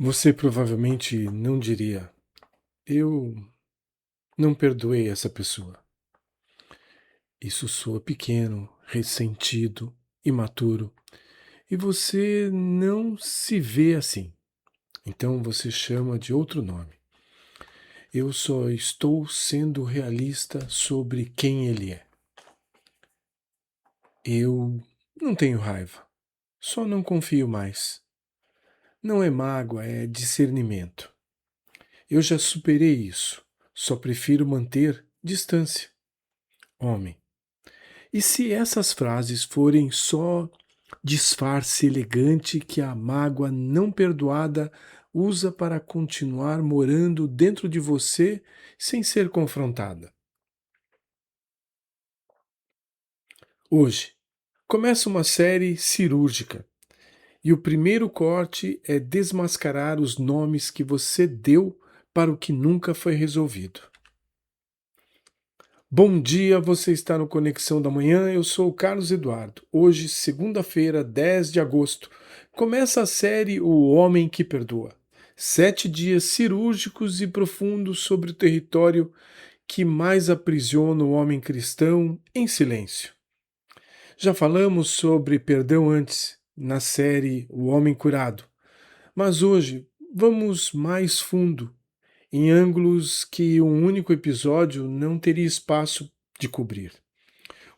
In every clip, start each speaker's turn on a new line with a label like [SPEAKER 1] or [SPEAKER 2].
[SPEAKER 1] Você provavelmente não diria: eu não perdoei essa pessoa. Isso soa pequeno, ressentido, imaturo, e você não se vê assim. Então você chama de outro nome. Eu só estou sendo realista sobre quem ele é. Eu não tenho raiva, só não confio mais. Não é mágoa, é discernimento. Eu já superei isso, só prefiro manter distância. Homem. E se essas frases forem só disfarce elegante que a mágoa não perdoada usa para continuar morando dentro de você sem ser confrontada? Hoje, começa uma série cirúrgica e o primeiro corte é desmascarar os nomes que você deu para o que nunca foi resolvido. Bom dia, você está no Conexão da Manhã, eu sou o Carlos Eduardo. Hoje, segunda-feira, 10 de agosto, começa a série O Homem que Perdoa. 7 dias cirúrgicos e profundos sobre o território que mais aprisiona o homem cristão em silêncio. Já falamos sobre perdão antes, na série O Homem Curado, mas hoje vamos mais fundo em ângulos que um único episódio não teria espaço de cobrir.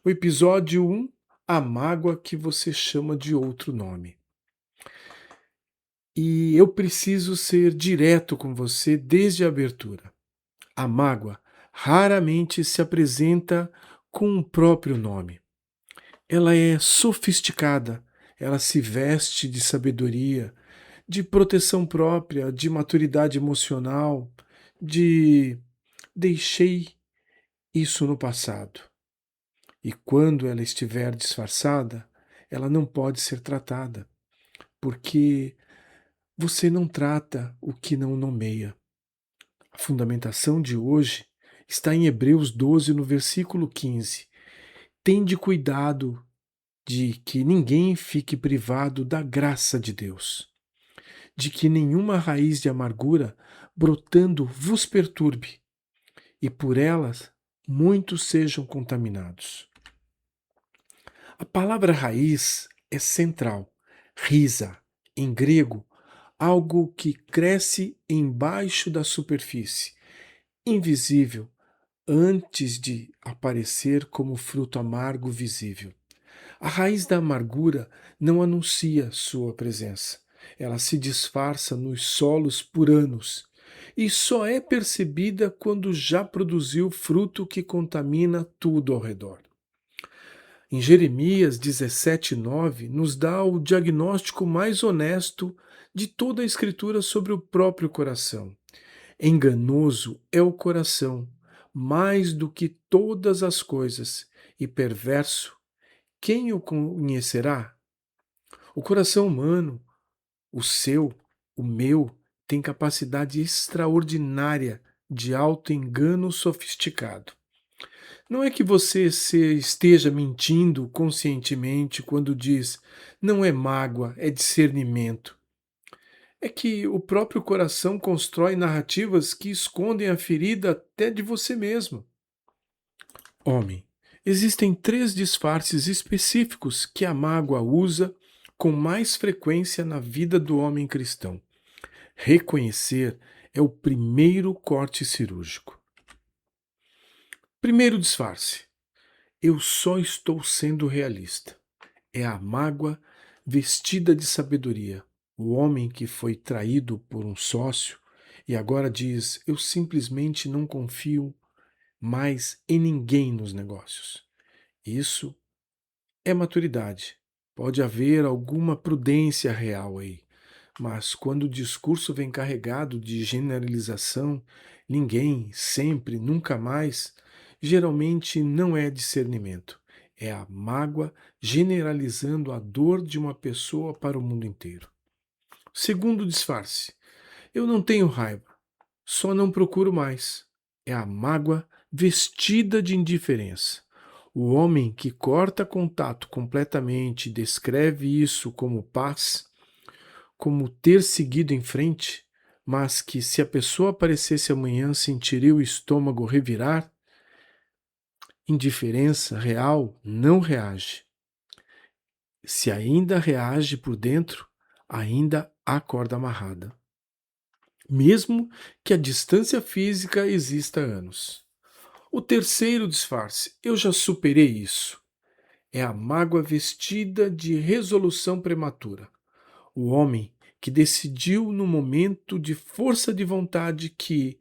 [SPEAKER 1] O episódio 1, a mágoa que você chama de outro nome. E eu preciso ser direto com você desde a abertura. A mágoa raramente se apresenta com o próprio nome. Ela é sofisticada, ela se veste de sabedoria, de proteção própria, de maturidade emocional, de deixei isso no passado. E quando ela estiver disfarçada, ela não pode ser tratada, porque você não trata o que não nomeia. A fundamentação de hoje está em Hebreus 12, no versículo 15. Tende cuidado de que ninguém fique privado da graça de Deus, de que nenhuma raiz de amargura brotando vos perturbe, e por elas muitos sejam contaminados. A palavra raiz é central. Risa, em grego, algo que cresce embaixo da superfície, invisível, antes de aparecer como fruto amargo visível. A raiz da amargura não anuncia sua presença. Ela se disfarça nos solos por anos e só é percebida quando já produziu fruto que contamina tudo ao redor. Em Jeremias 17:9, nos dá o diagnóstico mais honesto de toda a Escritura sobre o próprio coração. Enganoso é o coração, mais do que todas as coisas, e perverso, quem o conhecerá? O coração humano, o seu, o meu, tem capacidade extraordinária de auto-engano sofisticado. Não é que você esteja mentindo conscientemente quando diz não é mágoa, é discernimento. É que o próprio coração constrói narrativas que escondem a ferida até de você mesmo. Homem, existem 3 disfarces específicos que a mágoa usa com mais frequência na vida do homem cristão. Reconhecer é o primeiro corte cirúrgico. Primeiro disfarce: eu só estou sendo realista. É a mágoa vestida de sabedoria. O homem que foi traído por um sócio e agora diz: eu simplesmente não confio mais em ninguém nos negócios. Isso é maturidade. Pode haver alguma prudência real aí, mas quando o discurso vem carregado de generalização, ninguém, sempre, nunca mais, geralmente não é discernimento. É a mágoa generalizando a dor de uma pessoa para o mundo inteiro. Segundo disfarce: eu não tenho raiva, só não procuro mais. É a mágoa vestida de indiferença. O homem que corta contato completamente e descreve isso como paz, como ter seguido em frente, mas que se a pessoa aparecesse amanhã sentiria o estômago revirar, indiferença real não reage. Se ainda reage por dentro, ainda há corda amarrada. Mesmo que a distância física exista há anos. O terceiro disfarce, eu já superei isso. É a mágoa vestida de resolução prematura. O homem que decidiu no momento de força de vontade que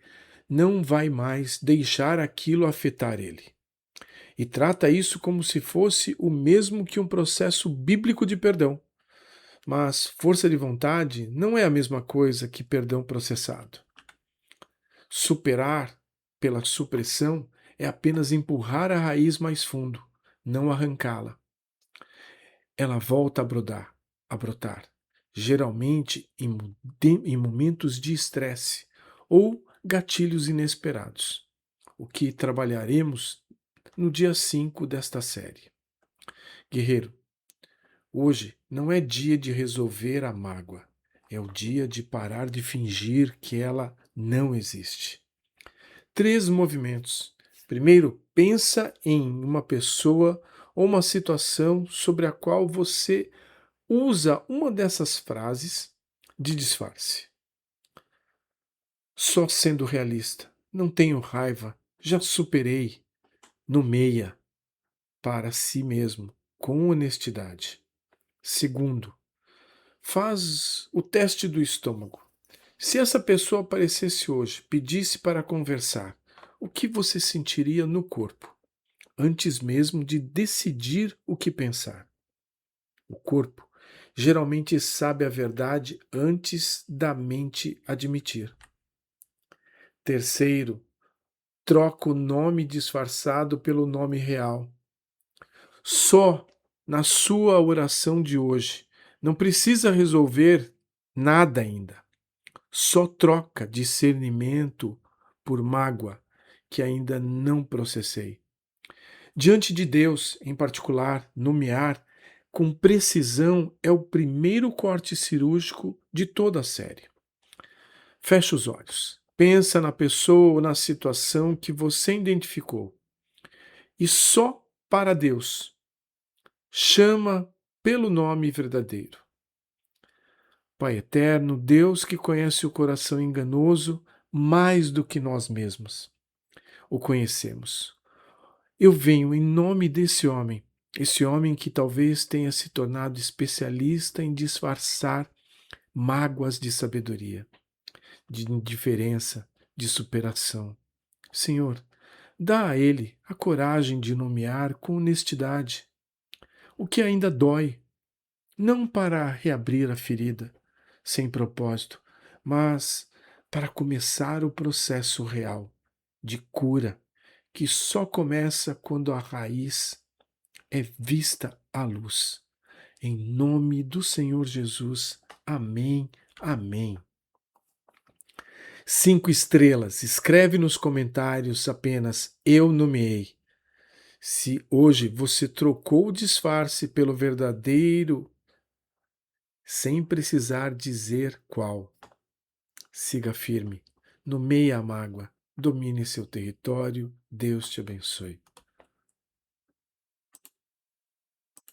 [SPEAKER 1] não vai mais deixar aquilo afetar ele. E trata isso como se fosse o mesmo que um processo bíblico de perdão. Mas força de vontade não é a mesma coisa que perdão processado. Superar pela supressão é apenas empurrar a raiz mais fundo, não arrancá-la. Ela volta a brotar, geralmente em momentos de estresse ou gatilhos inesperados, o que trabalharemos no dia 5 desta série. Guerreiro, hoje não é dia de resolver a mágoa, é o dia de parar de fingir que ela não existe. 3 movimentos. Primeiro, pensa em uma pessoa ou uma situação sobre a qual você usa uma dessas frases de disfarce. Só sendo realista. Não tenho raiva. Já superei. Nomeia para si mesmo, com honestidade. Segundo, faz o teste do estômago. Se essa pessoa aparecesse hoje, pedisse para conversar, o que você sentiria no corpo, antes mesmo de decidir o que pensar? O corpo geralmente sabe a verdade antes da mente admitir. Terceiro, troca o nome disfarçado pelo nome real. Só na sua oração de hoje. Não precisa resolver nada ainda. Só troca discernimento por mágoa que ainda não processei. Diante de Deus, em particular, nomear com precisão é o primeiro corte cirúrgico de toda a série. Feche os olhos. Pensa na pessoa ou na situação que você identificou. E só para Deus, chama pelo nome verdadeiro. Pai eterno, Deus que conhece o coração enganoso mais do que nós mesmos o conhecemos. Eu venho em nome desse homem, esse homem que talvez tenha se tornado especialista em disfarçar mágoas de sabedoria, de indiferença, de superação. Senhor, dá a ele a coragem de nomear com honestidade o que ainda dói, não para reabrir a ferida sem propósito, mas para começar o processo real de cura, que só começa quando a raiz é vista à luz. Em nome do Senhor Jesus. Amém. Amém. 5 estrelas. Escreve nos comentários apenas eu nomeei. Se hoje você trocou o disfarce pelo verdadeiro, sem precisar dizer qual. Siga firme. Nomeie a mágoa. Domine seu território. Deus te abençoe.